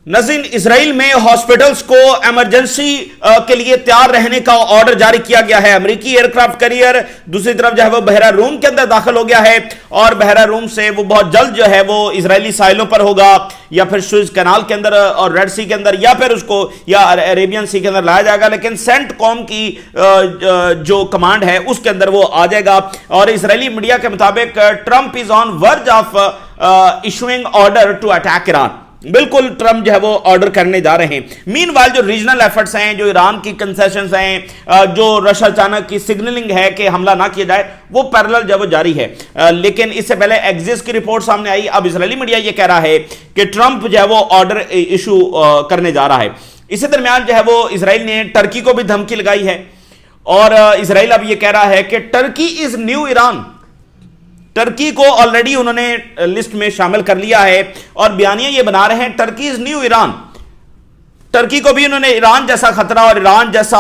Nazeen, Israel में hospitals को emergency के लिए तैयार रहने का ऑर्डर जारी किया गया है। अमेरिकी एयरक्राफ्ट कैरियर दूसरी तरफ जो है वो बहरा रूम के अंदर दाखिल हो गया है और बहरा रूम से वो बहुत जल्द जो है वो इजरायली साहिलों पर होगा या फिर सुएज कैनाल के अंदर और रेड सी के अंदर या फिर उसको या अरेबियन सी के अंदर लाया जाएगा, लेकिन सेंट कॉम की जो कमांड है उसके अंदर वो आ जाएगा। और इजरायली मीडिया के मुताबिक Trump is on verge of issuing order to attack Iran. बिल्कुल ट्रंप जो है वो ऑर्डर करने जा रहे हैं। मीनवाइल जो रीजनल एफर्ट्स हैं, जो ईरान की कंसेशंस हैं, जो रशिया अचानक की सिग्नलिंग है कि हमला ना किया जाए, वो पैरेलल जो वो जारी है। लेकिन इससे पहले एक्सिस की रिपोर्ट सामने आई। अब इजरायली मीडिया ये कह रहा है कि ट्रंप जो है वो ऑर्डर इशू करने जा रहा है। इसी दरमियान जो है वो इजराइल ने टर्की को भी धमकी लगाई है और इजराइल अब ये कह रहा है कि Turkey is new Iran. Turkey को ऑलरेडी उन्होंने लिस्ट में शामिल कर लिया है और बयानियां ये बना रहे हैं Turkey is new Iran. Turkey को भी उन्होंने ईरान जैसा खतरा और ईरान जैसा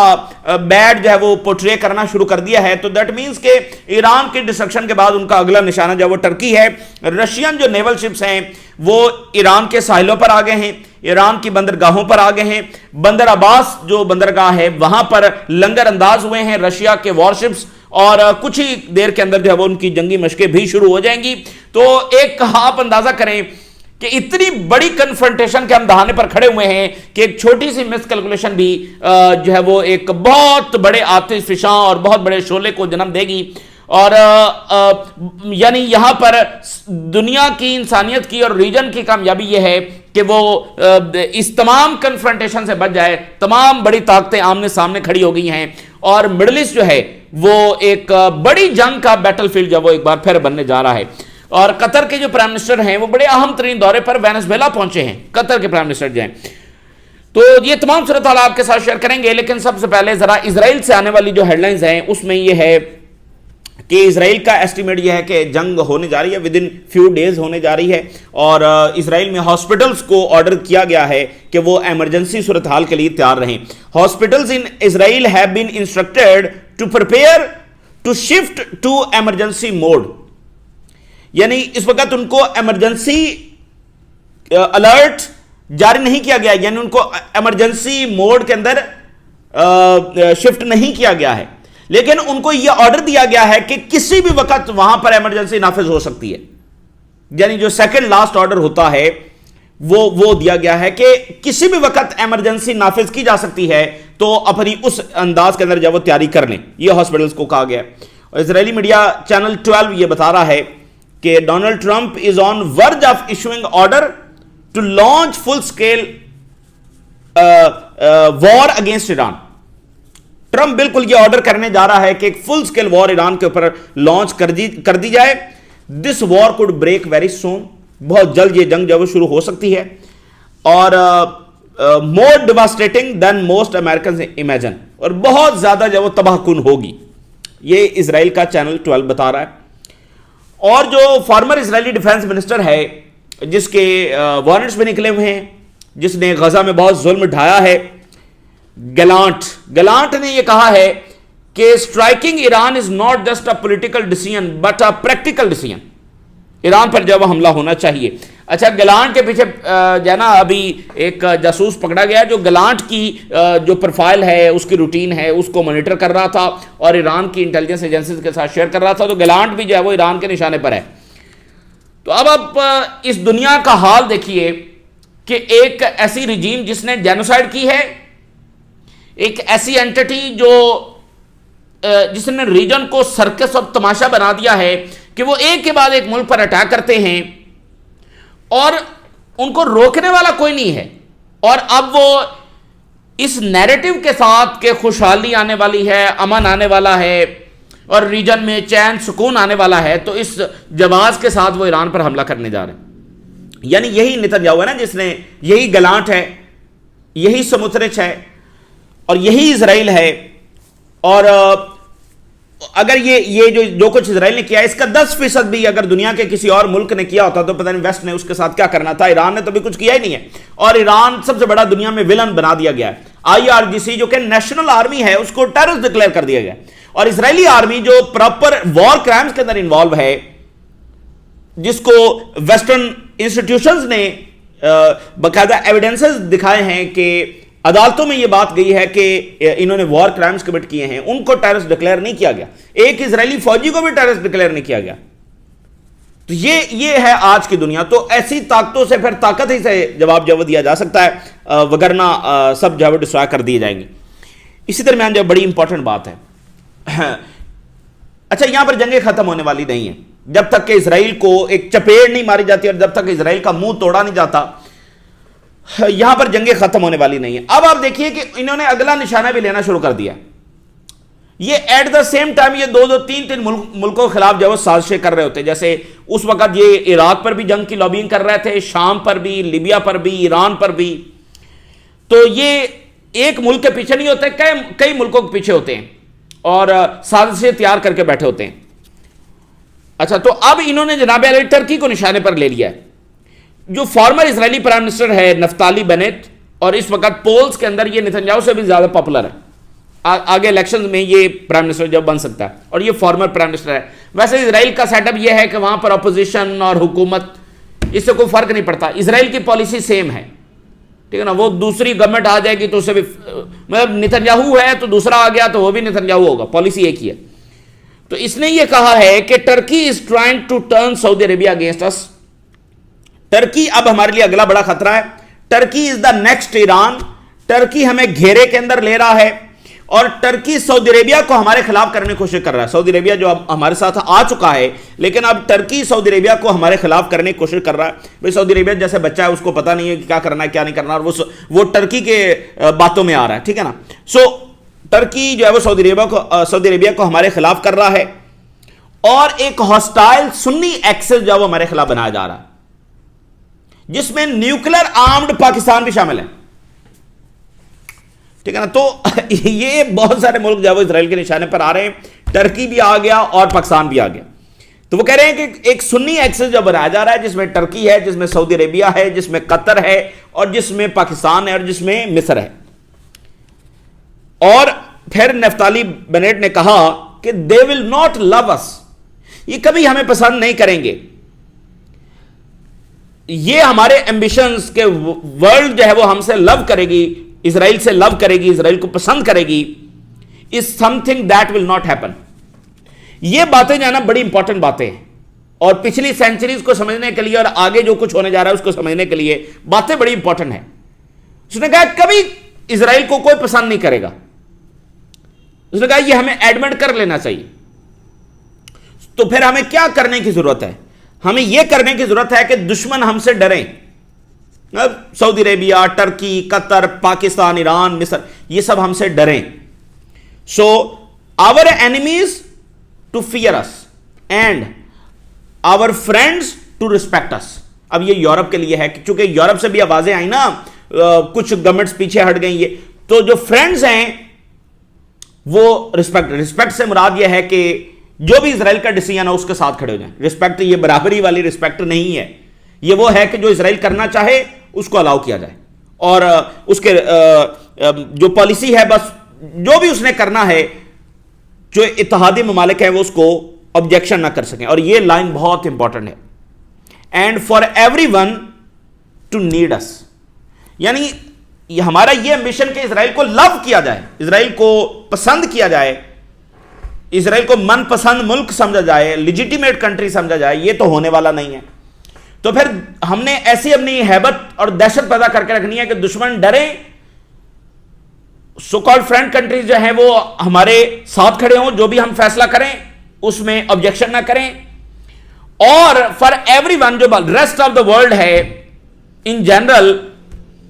बैड जो है वो पोर्ट्रे करना शुरू कर दिया है। तो दैट मींस के ईरान के डिस्ट्रक्शन के बाद उनका अगला निशाना जो है वो टर्की है। रशियन जो नेवल शिप्स हैं वो ईरान के साहिलों पर आ गए हैं, ईरान की बंदरगाहों पर आ गए हैं। बंदर अब्बास जो बंदरगाह है वहां पर लंगर अंदाज हुए हैं रशिया के वॉरशिप्स और कुछ ही देर के अंदर जो है वो उनकी जंगी मशकें भी शुरू हो जाएंगी। तो एक आप अंदाजा करें कि इतनी बड़ी कन्फ्रंटेशन के हम दहाने पर खड़े हुए हैं कि एक छोटी सी मिसकैलकुलेशन भी जो है वो एक बहुत बड़े आतिशफिशां और बहुत बड़े शोले को जन्म देगी। और यानी यहां पर दुनिया की, इंसानियत की और रीजन की कामयाबी यह है कि वो इस तमाम कन्फ्रंटेशन से बच जाए। तमाम बड़ी ताकतें आमने सामने खड़ी हो गई हैं और मिडल ईस्ट जो है वो एक बड़ी जंग का बैटलफील्ड जो वो एक बार फिर बनने जा रहा है। और कतर के जो प्राइम मिनिस्टर हैं वो बड़े अहम तरीन दौरे पर वेनेजुएला पहुंचे हैं, कतर के प्राइम मिनिस्टर जो हैं। तो ये तमाम सूरत हाल आपके साथ शेयर करेंगे, लेकिन सबसे पहले जरा इजराइल से आने वाली जो हेडलाइंस हैं उसमें ये है कि इजराइल का एस्टिमेट यह है कि जंग होने जा रही है, विद इन फ्यू डेज होने जा रही है। और इजराइल में हॉस्पिटल्स को ऑर्डर किया गया है कि वो इमरजेंसी सूरत हाल के लिए तैयार रहें। Hospitals in Israel have been instructed to prepare to shift to emergency mode. यानी इस वक्त उनको इमरजेंसी अलर्ट जारी नहीं किया गया, यानी उनको इमरजेंसी मोड के अंदर शिफ्ट नहीं किया गया है, लेकिन उनको यह ऑर्डर दिया गया है कि किसी भी वक्त वहां पर इमरजेंसी नाफिज हो सकती है। यानी जो सेकंड लास्ट ऑर्डर होता है वो दिया गया है कि किसी भी वक्त इमरजेंसी नाफिज की जा सकती है, तो अपनी उस अंदाज के अंदर जब वो तैयारी कर लें, यह हॉस्पिटल्स को कहा गया। और इजरायली मीडिया चैनल 12 यह बता रहा है कि Donald Trump is on verge of issuing order to launch full scale war against Iran. Trump बिल्कुल यह ऑर्डर करने जा रहा है कि एक फुल स्केल वॉर ईरान के ऊपर लॉन्च कर दी जाए। This war could break very soon. बहुत जल्द यह जंग जो शुरू हो सकती है और more devastating than most American imagine, और बहुत ज्यादा जो तबाहकुन होगी। यह इजराइल का चैनल 12 बता रहा है। और जो फॉर्मर इजरायली डिफेंस मिनिस्टर है जिसके वारंट्स भी निकले हुए हैं, जिसने गजा में बहुत जुल्म ढाया है, गलांट ने यह कहा है कि striking Iran is not just a political decision but a practical decision. Iran पर जब हमला होना चाहिए। अच्छा, गलांट के पीछे जो ना अभी एक जासूस पकड़ा गया जो गलांट की जो प्रोफाइल है, उसकी रूटीन है, उसको मॉनिटर कर रहा था और ईरान की इंटेलिजेंस एजेंसीज के साथ शेयर कर रहा था। तो गलांट भी जो है वो ईरान के निशाने पर है। तो अब आप इस दुनिया का हाल देखिए कि एक ऐसी रिजीम जिसने जेनोसाइड की है, एक ऐसी एंटिटी जिसने रीजन को सर्कस और तमाशा बना दिया है कि वो एक के बाद एक मुल्क पर अटैक करते हैं और उनको रोकने वाला कोई नहीं है। और अब वो इस नैरेटिव के साथ कि खुशहाली आने वाली है, अमन आने वाला है और रीजन में चैन सुकून आने वाला है, तो इस जवाब के साथ वो ईरान पर हमला करने जा रहे हैं। यानी यही नेतन्याहू है ना, जिसने, यही गलांट है, यही समुद्रिच है और यही इजराइल है। और अगर ये जो कुछ इजराइल ने किया, इसका 10% भी अगर दुनिया के किसी और मुल्क ने किया होता तो पता नहीं वेस्ट ने उसके साथ क्या करना था। ईरान ने तो भी कुछ किया ही नहीं है और ईरान सबसे बड़ा दुनिया में विलन बना दिया गया है। IRGC जो कि नेशनल आर्मी है उसको टेररिस्ट डिक्लेयर कर दिया गया। और इजरायली आर्मी जो प्रॉपर वॉर क्राइम्स के अंदर इन्वॉल्व है, जिसको वेस्टर्न इंस्टीट्यूशंस ने बाकायदा एविडेंसेस दिखाए हैं कि अदालतों में यह बात गई है कि इन्होंने वॉर क्राइम्स कमिट किए हैं, उनको टेररिस्ट डिक्लेयर नहीं किया गया। एक इजरायली फौजी को भी टेररिस्ट डिक्लेयर नहीं किया गया। तो ये है आज की दुनिया। तो ऐसी ताकतों से फिर ताकत ही से जवाब दिया जा सकता है, वगरना सब जो डिस्ट्रॉय कर दिए जाएंगे। इसी दरमियान जो बड़ी इंपॉर्टेंट बात है, अच्छा यहां पर जंगें खत्म होने वाली नहीं है जब तक कि इसराइल को एक चपेट नहीं मारी जाती और जब तक इसराइल का मुंह तोड़ा नहीं जाता, यहां पर जंगें खत्म होने वाली नहीं है। अब आप देखिए कि इन्होंने अगला निशाना भी लेना शुरू कर दिया। ये एट द सेम टाइम ये दो तीन मुल्कों के खिलाफ जो वो साजिशें कर रहे होते। जैसे उस वक्त ये इराक पर भी जंग की लॉबिंग कर रहे थे, शाम पर भी, लिबिया पर भी, ईरान पर भी। तो ये एक मुल्क के पीछे नहीं होते, कई मुल्कों के पीछे होते हैं और साजिशें तैयार करके बैठे होते हैं। अच्छा, तो अब इन्होंने जनाब अली टर्की को निशाने पर ले लिया है। जो फॉर्मर इजरायली प्राइम मिनिस्टर है नफ्ताली बेनेट, और इस वक्त पोल्स के अंदर ये नेतन्याहू से भी ज्यादा पॉपुलर है। आगे इलेक्शंस में ये प्राइम मिनिस्टर जब बन सकता है, और ये फॉर्मर प्राइम मिनिस्टर है। वैसे इजराइल का सेटअप ये है कि वहां पर अपोजिशन और हुकूमत, इससे कोई फर्क नहीं पड़ता। इजराइल की पॉलिसी सेम है, ठीक है ना। वो दूसरी गवर्नमेंट आ जाएगी तो उसे भी, मतलब नेतन्याहू है तो दूसरा आ गया तो वो भी नेतन्याहू होगा, पॉलिसी एक ही है। तो इसने ये कहा है कि Turkey is trying to turn Saudi Arabia against us. Turkey अब हमारे लिए अगला बड़ा खतरा है। Turkey is the next Iran. Turkey हमें घेरे के अंदर ले रहा है और टर्की सऊदी अरेबिया को हमारे खिलाफ करने की कोशिश कर रहा है। सऊदी अरेबिया जो अब हमारे साथ आ चुका है, लेकिन अब टर्की सऊदी अरेबिया को हमारे खिलाफ करने की कोशिश कर रहा है। भाई सऊदी अरेबिया जैसे बच्चा है, उसको पता नहीं है कि क्या करना है क्या नहीं करना, और वो टर्की के बातों में आ रहा है, ठीक है ना। सो टर्की जो है वो सऊदी अरेबिया को हमारे खिलाफ कर रहा है, और एक हॉस्टाइल सुन्नी एक्सेस जो है वो हमारे खिलाफ बनाया जा रहा है, जिसमें न्यूक्लियर आर्म्ड पाकिस्तान भी शामिल है, ठीक है ना। तो ये बहुत सारे मुल्क जो है वो इजराइल के निशाने पर आ रहे हैं। टर्की भी आ गया और पाकिस्तान भी आ गया। तो वो कह रहे हैं कि एक सुन्नी एक्सेस जो बनाया जा रहा है, जिसमें टर्की है, जिसमें सऊदी अरेबिया है, जिसमें कतर है, और जिसमें पाकिस्तान है, और जिसमें मिस्र है। और फिर नफ्ताली बेनेट ने कहा कि they will not love us, ये कभी हमें पसंद नहीं करेंगे। ये हमारे एम्बिशंस के वर्ल्ड जो है वो हमसे लव करेगी, इजराइल से लव करेगी, इजराइल को पसंद करेगी, is something that will not happen. ये बातें जो है ना बड़ी इंपॉर्टेंट बातें हैं, और पिछली सेंचुरीज को समझने के लिए और आगे जो कुछ होने जा रहा है उसको समझने के लिए बातें बड़ी इंपॉर्टेंट है। उसने कहा कभी इजराइल को कोई पसंद नहीं करेगा। उसने कहा ये हमें एडमिट कर लेना चाहिए। तो फिर हमें क्या करने की जरूरत है? हमें यह करने की जरूरत है कि दुश्मन हमसे डरें। Saudi Arabia, Turkey, Qatar, Pakistan, Iran, मिस्र, ये सब हमसे डरें। So our enemies to fear us and our friends to respect us. अब ये यूरोप के लिए है, क्योंकि यूरोप से भी आवाजें आई ना, कुछ गवर्नमेंट्स पीछे हट गई। ये तो जो फ्रेंड्स हैं वो रिस्पेक्ट से मुराद ये है कि जो भी इजराइल का डिसीजन है उसके साथ खड़े हो जाएं। रिस्पेक्ट ये बराबरी वाली रिस्पेक्ट नहीं है, ये वो है कि जो इजराइल करना चाहे उसको अलाउ किया जाए, और उसके जो पॉलिसी है, बस जो भी उसने करना है, जो इत्तेहादी ममालिक है वो उसको ऑब्जेक्शन ना कर सकें। और ये लाइन बहुत इंपॉर्टेंट है, and for everyone to need us. यानी हमारा ये एम्बिशन कि इजराइल को लव किया जाए, इजराइल को पसंद किया जाए, इजराइल को मनपसंद मुल्क समझा जाए, लिजिटिमेट कंट्री समझा जाए, ये तो होने वाला नहीं है। तो फिर हमने ऐसी अपनी हैबत और दहशत पैदा करके रखनी है कि दुश्मन डरे, सो कॉल्ड फ्रेंड कंट्रीज जो हैं वो हमारे साथ खड़े हों, जो भी हम फैसला करें उसमें ऑब्जेक्शन ना करें, और फॉर एवरीवन जो रेस्ट ऑफ द वर्ल्ड है इन जनरल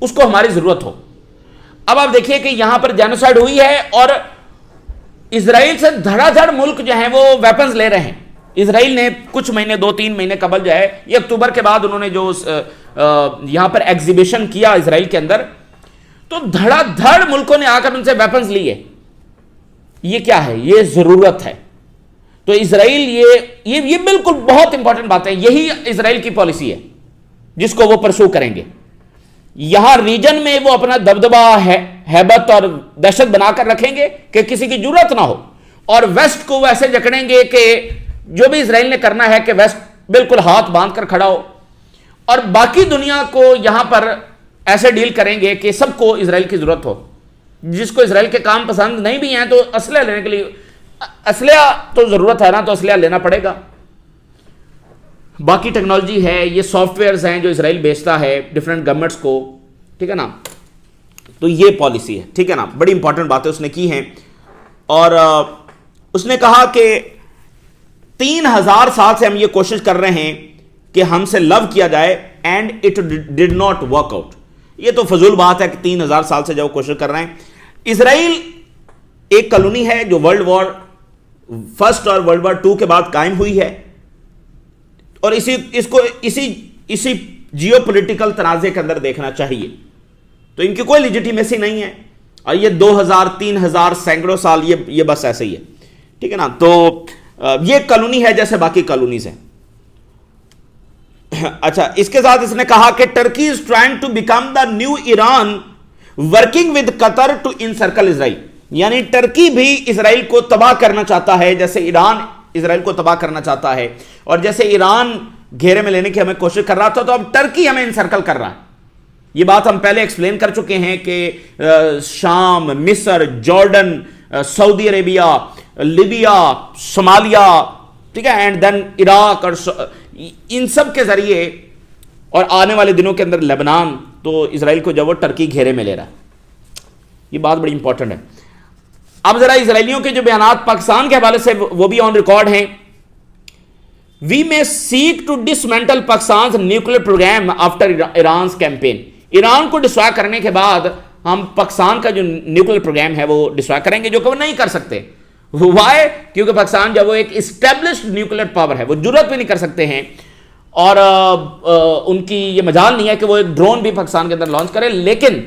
उसको हमारी जरूरत हो। अब आप देखिए कि यहां पर जेनोसाइड हुई है और इजराइल से धड़ाधड़ मुल्क जो है वो वेपन्स ले रहे हैं। इजराइल ने कुछ महीने, 2-3 महीने कबल जो है, ये अक्टूबर के बाद उन्होंने जो यहां पर एग्जीबिशन किया इजराइल के अंदर, तो धड़ाधड़ मुल्कों ने आकर उनसे वेपन्स लिए। ये क्या है? ये जरूरत है। तो इजराइल ये बिल्कुल बहुत इंपॉर्टेंट बात है। यही इजराइल की पॉलिसी है जिसको वो परसू करेंगे। यहां रीजन में वो अपना दबदबा हैबत और दहशत बनाकर रखेंगे कि किसी की जरूरत ना हो, और वेस्ट को वो ऐसे जकड़ेंगे कि जो भी इजराइल ने करना है कि वेस्ट बिल्कुल हाथ बांध कर खड़ा हो, और बाकी दुनिया को यहां पर ऐसे डील करेंगे कि सबको इजराइल की जरूरत हो। जिसको इजराइल के काम पसंद नहीं भी हैं तो असलहा लेने के लिए, असलहा तो जरूरत है ना, तो असलहा लेना पड़ेगा। बाकी टेक्नोलॉजी है, ये सॉफ्टवेयर्स हैं जो इजराइल बेचता है डिफरेंट गवर्नमेंट्स को, ठीक है ना। तो ये पॉलिसी है, ठीक है ना। बड़ी इंपॉर्टेंट बातें उसने की हैं। और उसने कहा कि 3000 साल से हम ये कोशिश कर रहे हैं कि हमसे लव किया जाए and it did not work out. ये तो फजूल बात है कि 3000 साल से जो कोशिश कर रहे हैं। इजराइल एक कॉलोनी है जो वर्ल्ड वॉर फर्स्ट और वर्ल्ड वॉर 2 के बाद कायम हुई है, और इसी जियोपॉलिटिकल तनाज़े के अंदर देखना चाहिए। तो इनकी कोई लिजिटिमेसी नहीं है, और ये 2000 3000 सैकड़ों साल ये बस ऐसे ही है, ठीक है ना। तो ये कॉलोनी है जैसे बाकी कॉलोनीज हैं। अच्छा, इसके साथ इसने कहा कि Turkey is trying to become the new Iran working with Qatar to encircle Israel. यानी टर्की भी इजराइल को तबाह करना चाहता है जैसे ईरान इजराइल को तबाह करना चाहता है, और जैसे ईरान घेरे में लेने की हमें कोशिश कर रहा था, तो अब टर्की हमें इनसर्कल कर रहा है। ये बात हम पहले एक्सप्लेन कर चुके हैं कि शाम, मिस्र, Jordan, Saudi Arabia, Libya, Somalia, ठीक है, एंड देन इराक, और इन सब के जरिए, और आने वाले दिनों के अंदर लेबनान, तो इजराइल को जब वो टर्की घेरे में ले रहा है। ये बात बड़ी इंपॉर्टेंट है। अब जरा इजरायलियों के जो बयानात पाकिस्तान के हवाले से वो भी ऑन रिकॉर्ड हैं। We may seek to dismantle Pakistan nuclear program after Iran campaign. Iran को डिस्ट्रॉय करने के बाद हम पाकिस्तान का जो न्यूक्लियर प्रोग्राम है वो डिस्ट्रॉय करेंगे, जो कि वो नहीं कर सकते। वाई? क्योंकि पाकिस्तान जब वो एक इस्टेब्लिश्ड न्यूक्लियर पावर है, वो जरूरत भी नहीं कर सकते हैं, और उनकी ये मजाल नहीं है कि वो एक ड्रोन भी पाकिस्तान के अंदर लॉन्च करे, लेकिन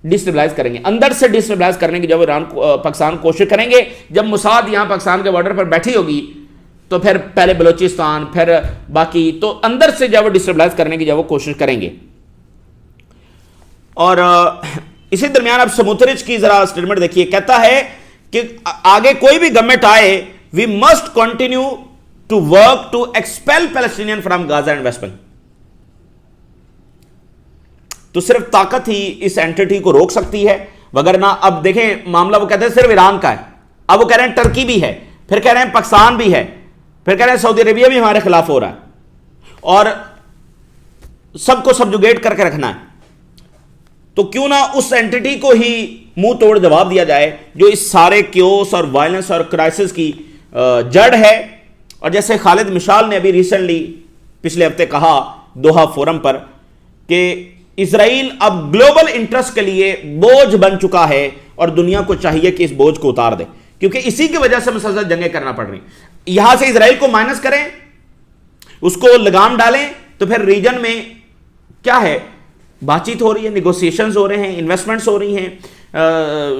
डिस्टेबलाइज करेंगे, अंदर से डिस्टेबलाइज करने की जब ईरान पाकिस्तान कोशिश करेंगे। जब मुसाद यहां पाकिस्तान के बॉर्डर पर बैठी होगी, तो फिर पहले बलोचिस्तान, फिर बाकी, तो अंदर से जब वो डिस्टेबलाइज करने की जब वो कोशिश करेंगे। और इसी दरमियान अब समुद्रिच की जरा स्टेटमेंट देखिए। कहता है कि आगे कोई भी गवर्नमेंट आए, we must continue to work to expel Palestinian from Gaza and West Bank. तो सिर्फ ताकत ही इस एंटिटी को रोक सकती है, वगरना अब देखें मामला, वो कहते हैं सिर्फ ईरान का है, अब वो कह रहे हैं टर्की भी है, फिर कह रहे हैं पाकिस्तान भी है, फिर कह रहे हैं सऊदी अरेबिया भी हमारे खिलाफ हो रहा है, और सबको सबजुगेट करके रखना है। तो क्यों ना उस एंटिटी को ही मुंह तोड़ जवाब दिया जाए जो इस सारे क्योस और वायलेंस और क्राइसिस की जड़ है। और जैसे खालिद मिशाल ने अभी रिसेंटली पिछले हफ्ते कहा दोहा फोरम पर कि इजराइल अब ग्लोबल इंटरेस्ट के लिए बोझ बन चुका है, और दुनिया को चाहिए कि इस बोझ को उतार दे, क्योंकि इसी की वजह से मुसलसल जंगें करना पड़ रही। यहां से इजराइल को माइनस करें, उसको लगाम डालें, तो फिर रीजन में क्या है, बातचीत हो रही है, निगोशिएशंस हो रहे हैं, इन्वेस्टमेंट्स हो रही हैं,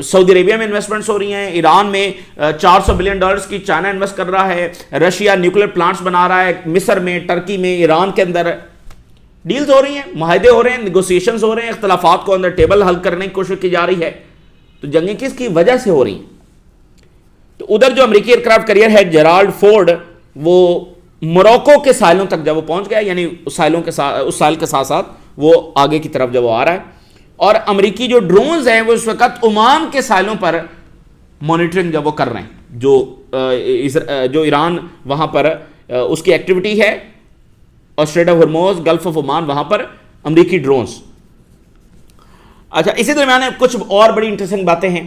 सऊदी अरेबिया में इन्वेस्टमेंट्स हो रही हैं, ईरान में $400 बिलियन की चाइना इन्वेस्ट कर रहा है, रशिया न्यूक्लियर प्लांट्स बना रहा है, मिस्र में, टर्की में, ईरान के अंदर डील्स हो रही हैं, मुआहदे हो रहे हैं, निगोशिएशंस हो रहे हैं, इख्तलाफात को अंदर टेबल हल करने की कोशिश की जा रही है। तो जंगें किसकी वजह से हो रही हैं? तो उधर जो अमेरिकी एयरक्राफ्ट कैरियर है जेराल्ड फोर्ड, वो मोरक्को के साहिलों तक जब वो पहुंच गया, यानी उस साहिल के साथ साथ वो आगे की तरफ जब वो आ रहा है, और अमेरिकी जो ड्रोन्स हैं वो इस वक्त ओमान के साहिलों पर मॉनिटरिंग जब वो कर रहे हैं, जो ईरान वहां पर उसकी एक्टिविटी है, और straight of Hormuz, gulf of Oman, वहां पर अमेरिकी ड्रोन्स। अच्छा, इसी दरमियान कुछ और बड़ी इंटरेस्टिंग बातें हैं।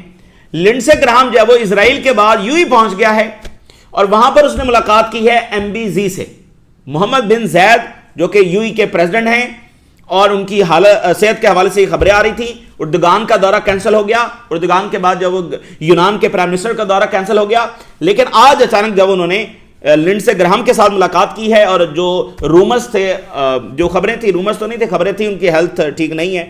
लिंडसे ग्राहम जो है वो इजराइल के बाद यूं ही पहुंच गया है, और वहां पर उसने मुलाकात की है एमबीजी से, मोहम्मद बिन जैद, जो कि यूएई के प्रेसिडेंट हैं, और उनकी सेहत के हवाले से खबरें आ रही थी। उर्दुगान का दौरा कैंसिल हो गया, उर्दुगान के बाद जब वो यूनान के प्राइम मिनिस्टर का दौरा कैंसिल हो गया, लेकिन आज अचानक जब उन्होंने लिंडसे ग्राहम के साथ मुलाकात की है, और जो रूमर्स थे, जो खबरें थी, रूमर्स तो नहीं थे, खबरें थी उनकी हेल्थ ठीक नहीं है,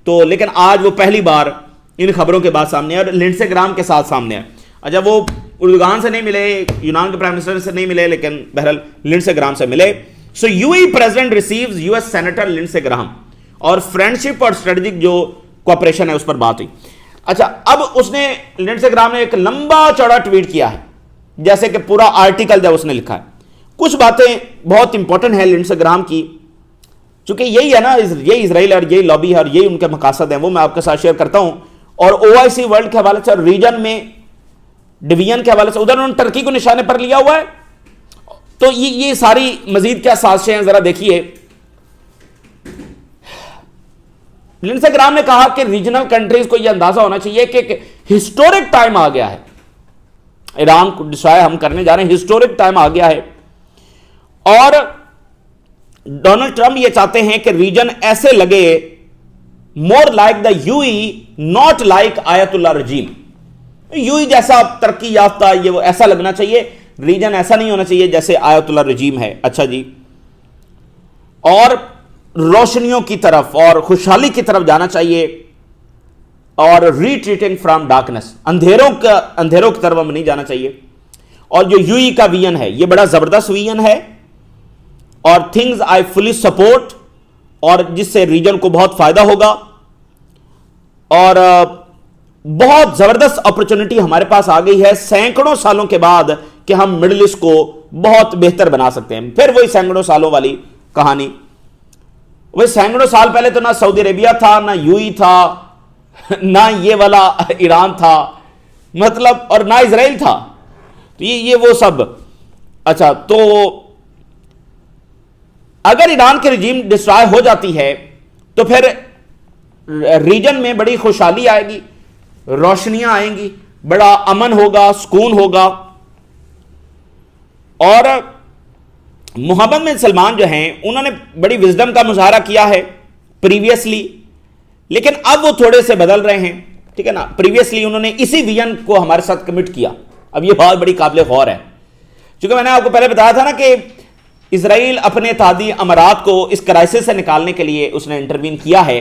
तो लेकिन आज वो पहली बार इन खबरों के बाद सामने है, और लिंडसे ग्राहम के साथ सामने है। अच्छा, वो उर्दुगान से नहीं मिले, यूनान के प्राइम मिनिस्टर से नहीं मिले, लेकिन बहरहाल लिंडसे ग्राहम से मिले। So UAE president receives US senator Lindsey Graham, और फ्रेंडशिप और स्ट्रेटेजिक जो कोऑपरेशन है उस पर बात हुई। अच्छा, अब उसने लिंडसे ग्राहम ने एक लंबा चौड़ा ट्वीट किया है, जैसे कि पूरा आर्टिकल जब उसने लिखा है। कुछ बातें बहुत इंपॉर्टेंट है लिंडसे ग्राहम की, क्योंकि यही है ना, यही इजराइल और यही लॉबी है और यही उनके मकासद हैं, वो मैं आपके साथ शेयर करता हूं। और ओआईसी वर्ल्ड के हवाले से और रीजन में डिवीजन के हवाले से उधर उन्होंने टर्की को निशाने पर लिया हुआ है। तो ये सारी मजीद क्या साजिशें हैं, जरा देखिए। लिंडसे ग्राम ने कहा कि रीजनल कंट्रीज को यह अंदाजा होना चाहिए कि एक हिस्टोरिक टाइम आ गया है, ईरान को डिस्ट्रॉय हम करने जा रहे हैं, हिस्टोरिक टाइम आ गया है। और डोनाल्ड ट्रंप ये चाहते हैं कि रीजन ऐसे लगे more like the UAE, not like आयतुल्लाह रजीम। यूई जैसा तरक्की याफ्ता, ये वो ऐसा लगना चाहिए, रीजन ऐसा नहीं होना चाहिए जैसे आयतुल्लाह रजीम है। अच्छा जी, और रोशनियों की तरफ और खुशहाली की तरफ जाना चाहिए और रिट्रीटिंग फ्रॉम डार्कनेस, अंधेरों की तरफ हमें नहीं जाना चाहिए। और जो यूई का विजन है ये बड़ा जबरदस्त विजन है और थिंग्स आई फुली सपोर्ट, और जिससे रीजन को बहुत फायदा होगा और बहुत जबरदस्त अपॉर्चुनिटी हमारे पास आ गई है सैकड़ों सालों के बाद कि हम मिडिल ईस्ट को बहुत बेहतर बना सकते हैं। फिर वही सैकड़ों सालों वाली कहानी, वही सैकड़ों साल पहले तो ना सऊदी अरेबिया था, ना यूई था, ना ये वाला ईरान था, मतलब, और ना इजराइल था। तो ये वो सब। अच्छा, तो अगर ईरान की रिजीम डिस्ट्रॉय हो जाती है तो फिर रीजन में बड़ी खुशहाली आएगी, रोशनियां आएंगी, बड़ा अमन होगा, सुकून होगा। और मोहम्मद बिन सलमान जो हैं उन्होंने बड़ी विजडम का मुजाहरा किया है प्रीवियसली, लेकिन अब वो थोड़े से बदल रहे हैं, ठीक है ना। प्रीवियसली उन्होंने इसी विजन को हमारे साथ कमिट किया, अब ये बहुत बड़ी काबिल गौर है। क्योंकि मैंने आपको पहले बताया था ना कि इजराइल अपने इत्तेहादी अमारात को इस क्राइसिस से निकालने के लिए उसने इंटरवीन किया है,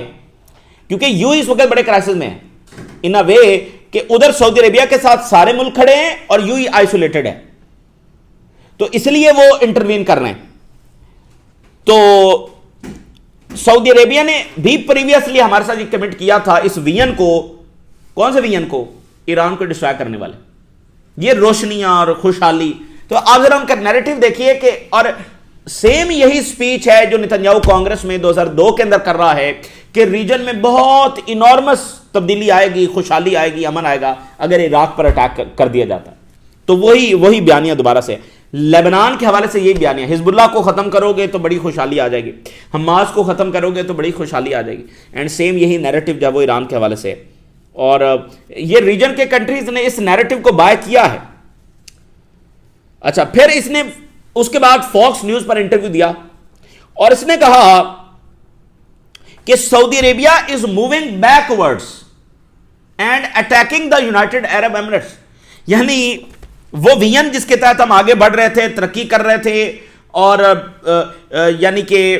क्योंकि यूं इस वक्त बड़े क्राइसिस में है इन अ वे कि उधर सऊदी अरेबिया के साथ सारे मुल्क खड़े हैं और यूं आइसोलेटेड है, तो इसलिए वो इंटरवीन कर रहे हैं। तो सऊदी अरेबिया ने भी प्रीवियसली हमारे साथ कमिट किया था इस विजन को। कौन से विजन को? ईरान को डिस्ट्रॉय करने वाले, ये रोशनियां और खुशहाली। तो आप जरा उनका नैरेटिव देखिए कि, और सेम यही स्पीच है जो नेतन्याहू कांग्रेस में 2002 के अंदर कर रहा है कि रीजन में बहुत इनॉर्मस तब्दीली आएगी, खुशहाली आएगी, अमन आएगा अगर इराक पर अटैक कर दिया जाता है। तो वही बयानिया दोबारा से लेबनान के हवाले से यही बयानिया, हिजबुल्लाह को खत्म करोगे तो बड़ी खुशहाली आ जाएगी, हमास को खत्म करोगे तो बड़ी खुशहाली आ जाएगी। एंड सेम यही नैरेटिव जब वो ईरान के हवाले से, और ये रीजन के कंट्रीज ने इस नैरेटिव को बाय किया है। अच्छा, फिर इसने उसके बाद फॉक्स न्यूज पर इंटरव्यू दिया और इसने कहा कि Saudi Arabia is moving backwards and attacking the United Arab Emirates. यानी वो विजन जिसके तहत हम आगे बढ़ रहे थे, तरक्की कर रहे थे, और यानी कि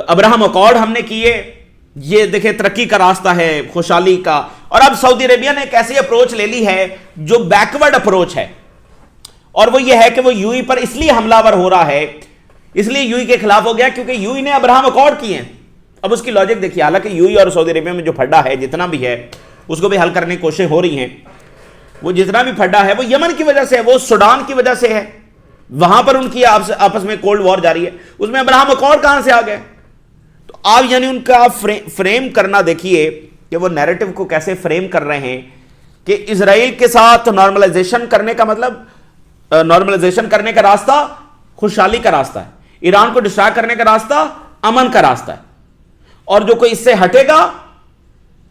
अब्राहम अकॉर्ड हमने किए, ये देखे तरक्की का रास्ता है, खुशहाली का। और अब सऊदी अरेबिया ने एक ऐसी अप्रोच ले ली है जो बैकवर्ड अप्रोच है, और वो ये है कि वो यूई पर इसलिए हमलावर हो रहा है, इसलिए यूई के खिलाफ हो गया क्योंकि यूई ने अब्राहम अकॉर्ड किए हैं। अब उसकी लॉजिक देखिए, हालांकि यूई और सऊदी अरेबिया में जो फड्डा है जितना भी है उसको भी हल करने की कोशिश हो रही है। वो जितना भी फड्डा है वो यमन की वजह से है, वो सूडान की वजह से है, वहां पर उनकी आपस में कोल्ड वॉर जारी है, उसमें अब्राहम अकॉर्ड कहां से आ गए। तो आप यानी उनका फ्रेम करना देखिए कि वो नैरेटिव को कैसे फ्रेम कर रहे हैं कि इजराइल के साथ नॉर्मलाइजेशन करने का मतलब, नॉर्मलाइजेशन करने का रास्ता खुशहाली का रास्ता है, ईरान को डिस्ट्रॉय करने का रास्ता अमन का रास्ता है, और जो कोई इससे हटेगा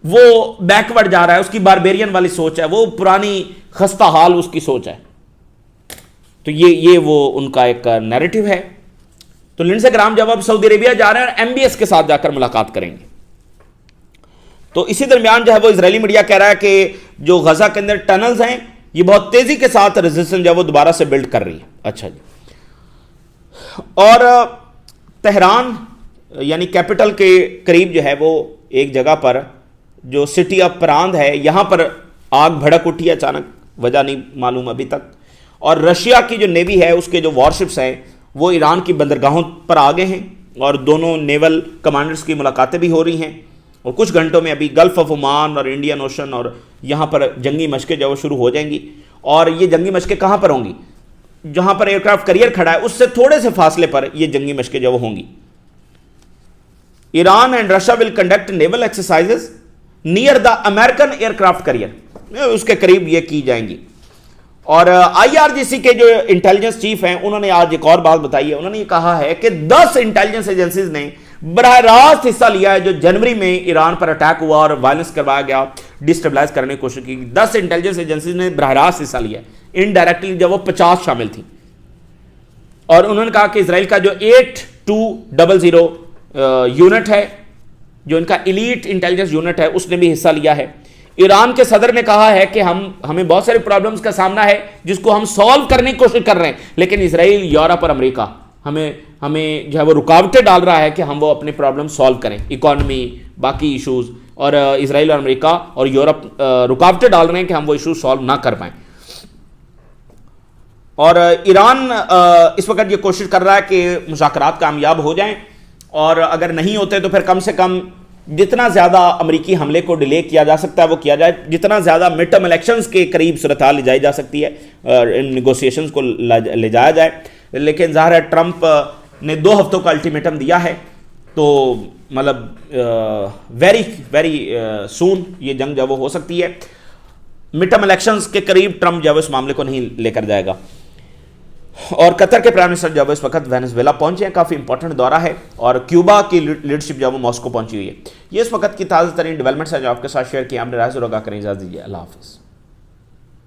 वो बैकवर्ड जा रहा है, उसकी बारबेरियन वाली सोच है, वो पुरानी खस्ता हाल उसकी सोच है। तो ये वो उनका एक नैरेटिव है। तो लिंडसे ग्राम जब अब सऊदी अरेबिया जा रहे हैं और एमबीएस के साथ जाकर मुलाकात करेंगे, तो इसी दरमियान जो है वो इजरायली मीडिया कह रहा है कि जो गजा के अंदर टनल्स हैं ये बहुत तेजी के साथ रेजिस्टेंस जो है वो दोबारा से बिल्ड कर रही है। अच्छा जी, और तेहरान यानी कैपिटल के करीब जो है वो एक जगह पर जो सिटी ऑफ परांद है, यहां पर आग भड़क उठी है अचानक, वजह नहीं मालूम अभी तक। और रशिया की जो नेवी है उसके जो वॉरशिप्स हैं वो ईरान की बंदरगाहों पर आ गए हैं, और दोनों नेवल कमांडर्स की मुलाकातें भी हो रही हैं, और कुछ घंटों में अभी गल्फ ऑफ ओमान और इंडियन ओशन और यहाँ पर जंगी मशकें जो शुरू हो जाएंगी। और ये जंगी मशकें कहाँ पर होंगी? जहाँ पर एयरक्राफ्ट करियर खड़ा है उससे थोड़े से फासले पर ये जंगी मशकें जो होंगी। Iran and Russia will conduct naval exercises near the American aircraft carrier, उसके करीब ये की जाएंगी। और आईआरजीसी के जो इंटेलिजेंस चीफ हैं उन्होंने आज एक और बात बताई है। उन्होंने ये कहा है कि 10 इंटेलिजेंस एजेंसीज ने बराह रास्त हिस्सा लिया है जो जनवरी में ईरान पर अटैक हुआ और वायलेंस करवाया गया, डिस्टेबलाइज करने की कोशिश की। 10 इंटेलिजेंस एजेंसीज ने बराह रास्त हिस्सा लिया, इनडायरेक्टली जब वो 50 शामिल थी। और उन्होंने कहा कि इसराइल का जो 8200 यूनिट है, जो इनका इलीट इंटेलिजेंस यूनिट है, उसने भी हिस्सा लिया है। ईरान के सदर ने कहा है कि हमें बहुत सारे प्रॉब्लम्स का सामना है जिसको हम सॉल्व करने की कोशिश कर रहे हैं, लेकिन इसराइल, यूरोप और अमेरिका हमें जो है वो रुकावटें डाल रहा है कि हम वो अपने प्रॉब्लम सॉल्व करें, इकोनॉमी, बाकी इश्यूज। और इसराइल और अमेरिका और यूरोप रुकावटें डाल रहे हैं कि हम वो इशू सॉल्व ना कर पाएं। और ईरान इस वक्त ये कोशिश कर रहा है कि मुज़ाकरात कामयाब हो जाएं, और अगर नहीं होते तो फिर कम से कम जितना ज़्यादा अमेरिकी हमले को डिले किया जा सकता है वो किया जाए, जितना ज़्यादा मिड टर्म इलेक्शंस के करीब सूरत हाल ले जाई जा सकती है, इन नेगोशिएशंस को ले जाया जाए। लेकिन ज़ाहिर है ट्रंप ने 2 हफ्तों का अल्टीमेटम दिया है, तो मतलब वेरी वेरी सून ये जंग जो वो हो सकती है। मिड टर्म इलेक्शंस के करीब ट्रंप जो इस मामले को नहीं लेकर जाएगा। और कतर के प्राइम मिनिस्टर जब इस वक्त वेनेजुएला पहुंचे हैं, काफ़ी इंपॉर्टेंट दौरा है। और क्यूबा की लीडरशिप जब वो मॉस्को पहुंची हुई है। ये इस वक्त की ताज़ा तरीन डेवलपमेंट्स हैं जो आपके साथ शेयर किया। हमने राज करें, इजाज़त दीजिए। अल्लाह हाफ़िज़।